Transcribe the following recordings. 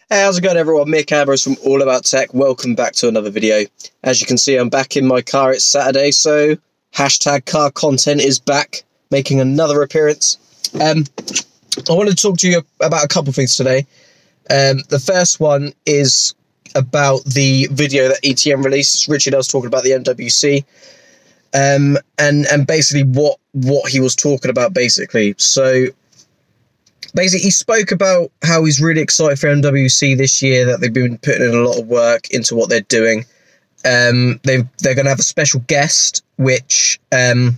Hey, how's it going everyone? Mick Ambrose from All About Tech. Welcome back to another video. As you can see, I'm back in my car. It's Saturday, so hashtag car content is back, making another appearance. I want to talk to you about a couple of things today. The first one is about the video that ETN released. Richard was talking about the MWC, and basically what he was talking about, basically. So basically, he spoke about how he's really excited for MWC this year, that they've been putting in a lot of work into what they're doing. They're going to have a special guest, which I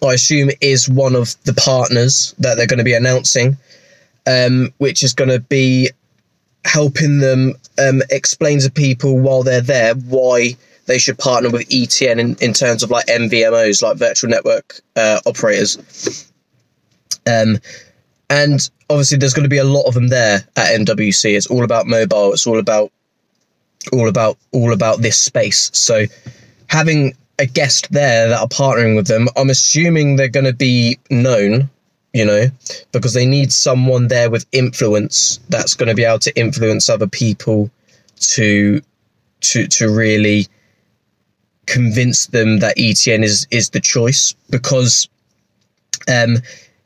assume is one of the partners that they're going to be announcing, which is going to be helping them explain to people while they're there why they should partner with ETN in terms of like MVNOs, like virtual network operators. And obviously there's going to be a lot of them there at MWC. It's all about mobile. It's all about this space. So having a guest there that are partnering with them, I'm assuming they're going to be known, you know, because they need someone there with influence that's going to be able to influence other people to really convince them that ETN is the choice, because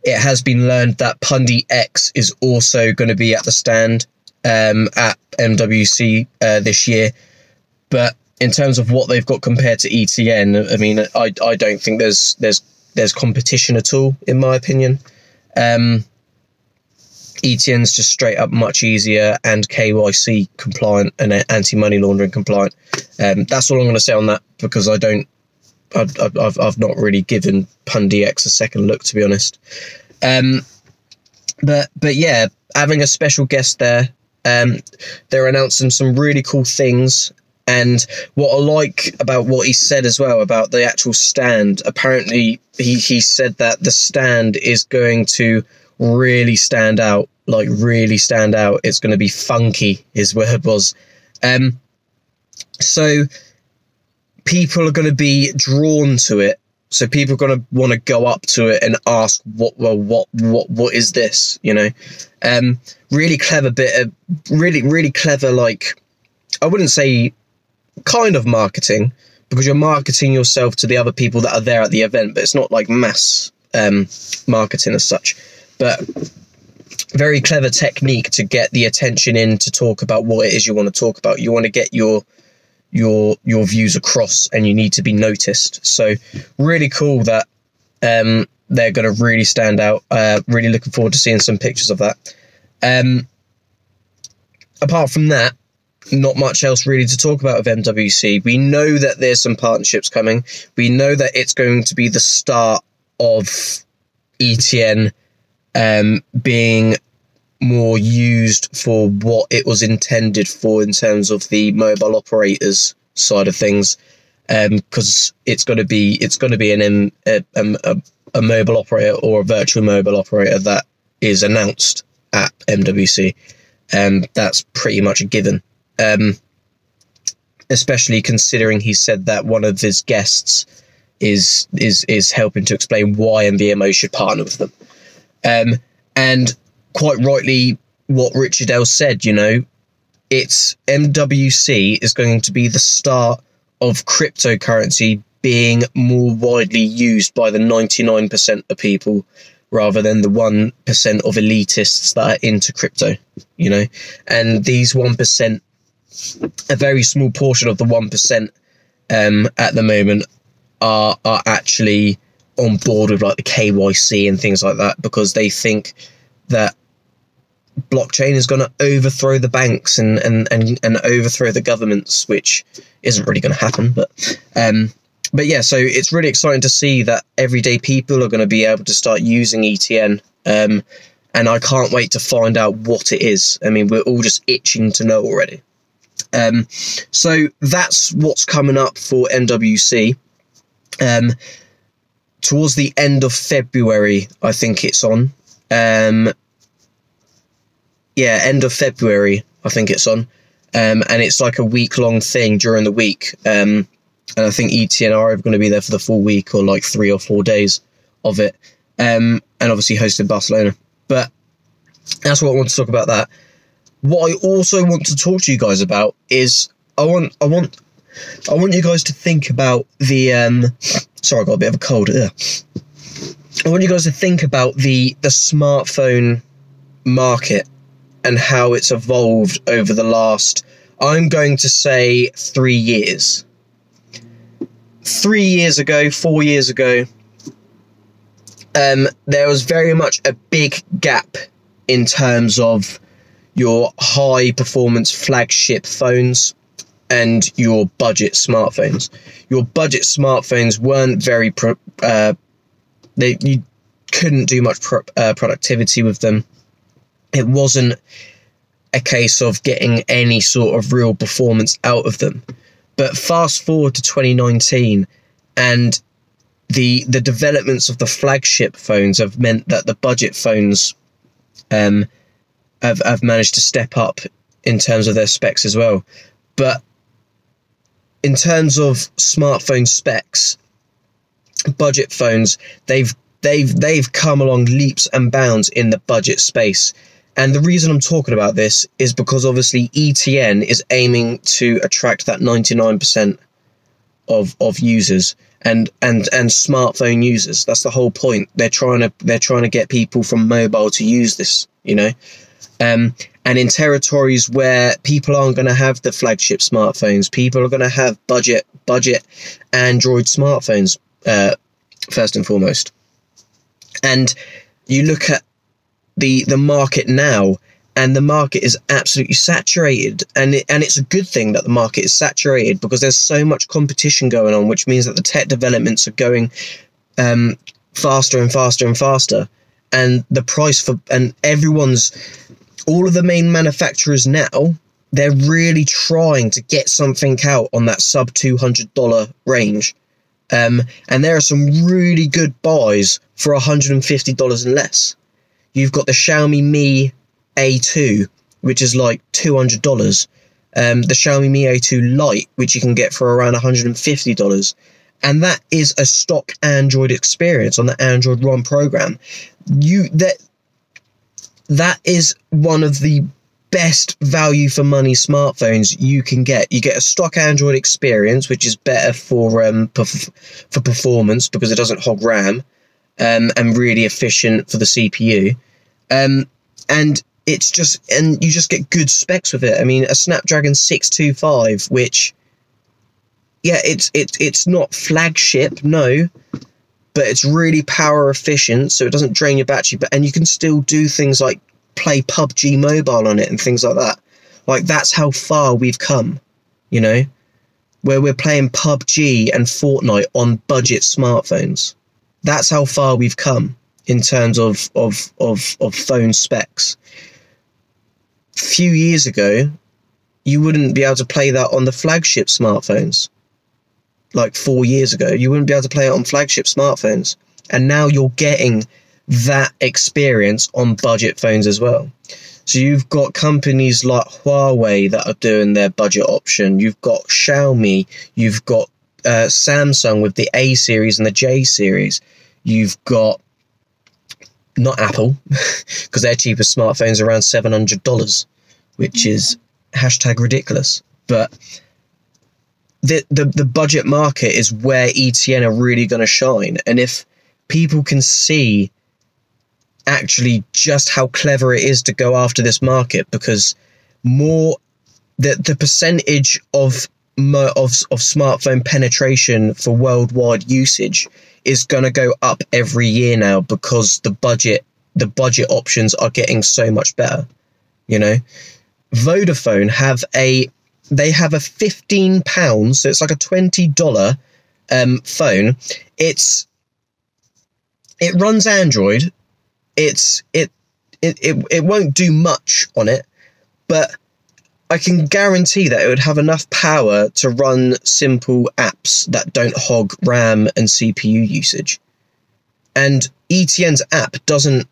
it has been learned that Pundy X is also going to be at the stand at MWC this year. But in terms of what they've got compared to ETN, I mean, I don't think there's competition at all, in my opinion. ETN's just straight up much easier and KYC compliant and anti-money laundering compliant. That's all I'm going to say on that, because I've not really given Pundy X a second look, to be honest. But yeah, having a special guest there, they're announcing some really cool things. And what I like about what he said as well about the actual stand, apparently he said that the stand is going to really stand out, like really stand out. It's going to be funky, his word was. So people are going to be drawn to it. So people are going to want to go up to it and ask, what is this? You know, really clever bit of, really clever, like, I wouldn't say kind of marketing, because you're marketing yourself to the other people that are there at the event, but it's not like mass marketing as such. But very clever technique to get the attention in to talk about what it is you want to talk about. You want to get your views across, and you need to be noticed. So really cool that they're going to really stand out. Really looking forward to seeing some pictures of that. Apart from that, not much else really to talk about with MWC. We know that there's some partnerships coming. We know that it's going to be the start of ETN being more used for what it was intended for in terms of the mobile operators side of things, because it's going to be a mobile operator or a virtual mobile operator that is announced at MWC. That's pretty much a given, especially considering he said that one of his guests is helping to explain why MVNO should partner with them. And quite rightly, what Richard L said, you know, it's MWC is going to be the start of cryptocurrency being more widely used by the 99% of people, rather than the 1% of elitists that are into crypto, you know. And these 1%, a very small portion of the 1% at the moment are actually on board with like the KYC and things like that, because they think that blockchain is going to overthrow the banks and overthrow the governments, which isn't really going to happen. But yeah, so it's really exciting to see that everyday people are going to be able to start using ETN, and I can't wait to find out what it is. I mean, we're all just itching to know already. So that's what's coming up for MWC. Towards the end of February, I think it's on. Yeah, end of February, I think it's on. And it's like a week-long thing during the week. And I think ETN are going to be there for the full week, or like 3 or 4 days of it. And obviously hosted Barcelona. But that's what I want to talk about that. what I also want to talk to you guys about is I want you guys to think about the sorry, I got a bit of a cold. Ugh. I want you guys to think about the smartphone market and how it's evolved over the last, I'm going to say, 3 years. 3 years ago, 4 years ago, there was very much a big gap in terms of your high performance flagship phones and your budget smartphones. Your budget smartphones weren't very you couldn't do much productivity with them. It wasn't a case of getting any sort of real performance out of them. But fast forward to 2019, and the developments of the flagship phones have meant that the budget phones have managed to step up in terms of their specs as well. But in terms of smartphone specs, budget phones, they've come along leaps and bounds in the budget space. And the reason I'm talking about this is because obviously ETN is aiming to attract that 99% of users and smartphone users. That's the whole point. They're trying to get people from mobile to use this, you know. And in territories where people aren't going to have the flagship smartphones, people are going to have budget Android smartphones first and foremost. And you look at the market now, and the market is absolutely saturated, and it's a good thing that the market is saturated, because there's so much competition going on, which means that the tech developments are going faster and faster and faster, and the price for, and all of the main manufacturers now, they're really trying to get something out on that sub $200 range. And there are some really good buys for $150 and less. You've got the Xiaomi Mi A2, which is like $200. The Xiaomi Mi A2 Lite, which you can get for around $150. And that is a stock Android experience on the Android ROM program. That is one of the best value for money smartphones you can get. You get a stock Android experience, which is better for performance because it doesn't hog RAM, and really efficient for the CPU. And it's just, and you just get good specs with it. I mean, a Snapdragon 625, which, yeah, it's not flagship, no, but it's really power efficient, so it doesn't drain your battery. And you can still do things like play PUBG Mobile on it and things like that. Like, that's how far we've come, you know, where we're playing PUBG and Fortnite on budget smartphones. That's how far we've come in terms of phone specs. A few years ago, you wouldn't be able to play that on the flagship smartphones. Like 4 years ago, you wouldn't be able to play it on flagship smartphones. And now you're getting that experience on budget phones as well. So you've got companies like Huawei that are doing their budget option. You've got Xiaomi. You've got Samsung with the A series and the J series. You've got, not Apple, because their cheapest smartphones are around $700, which is #ridiculous. But the budget market is where ETN are really going to shine. And if people can see actually just how clever it is to go after this market, because the percentage of smartphone penetration for worldwide usage is going to go up every year now, because the budget options are getting so much better. You know, Vodafone have a £15, so it's like a $20 phone. It runs Android. It won't do much on it, but I can guarantee that it would have enough power to run simple apps that don't hog RAM and CPU usage. And ETN's app doesn't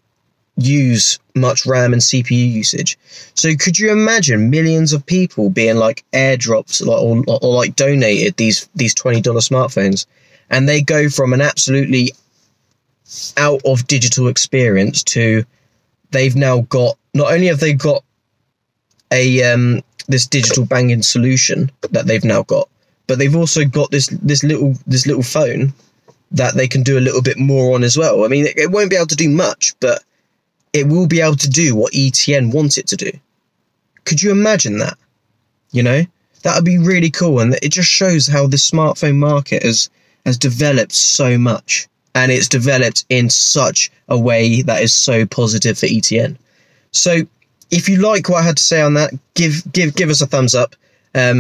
use much RAM and CPU usage. So could you imagine millions of people being like airdropped or like donated these $20 smartphones, and they go from an absolutely out of digital experience to, they've now got, not only have they got a this digital banging solution that they've now got, but they've also got this little phone that they can do a little bit more on as well. I mean, it won't be able to do much, but it will be able to do what ETN wants it to do. Could you imagine that? You know, that would be really cool, and it just shows how the smartphone market has developed so much, and it's developed in such a way that is so positive for ETN. So if you like what I had to say on that, give us a thumbs up. I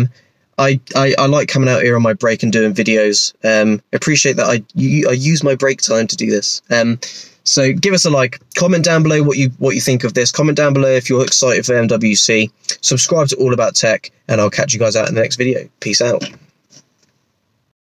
like coming out here on my break and doing videos. Appreciate that I use my break time to do this. So give us a like, comment down below what you think of this. Comment down below if you're excited for MWC. Subscribe to All About Tech, and I'll catch you guys out in the next video. Peace out.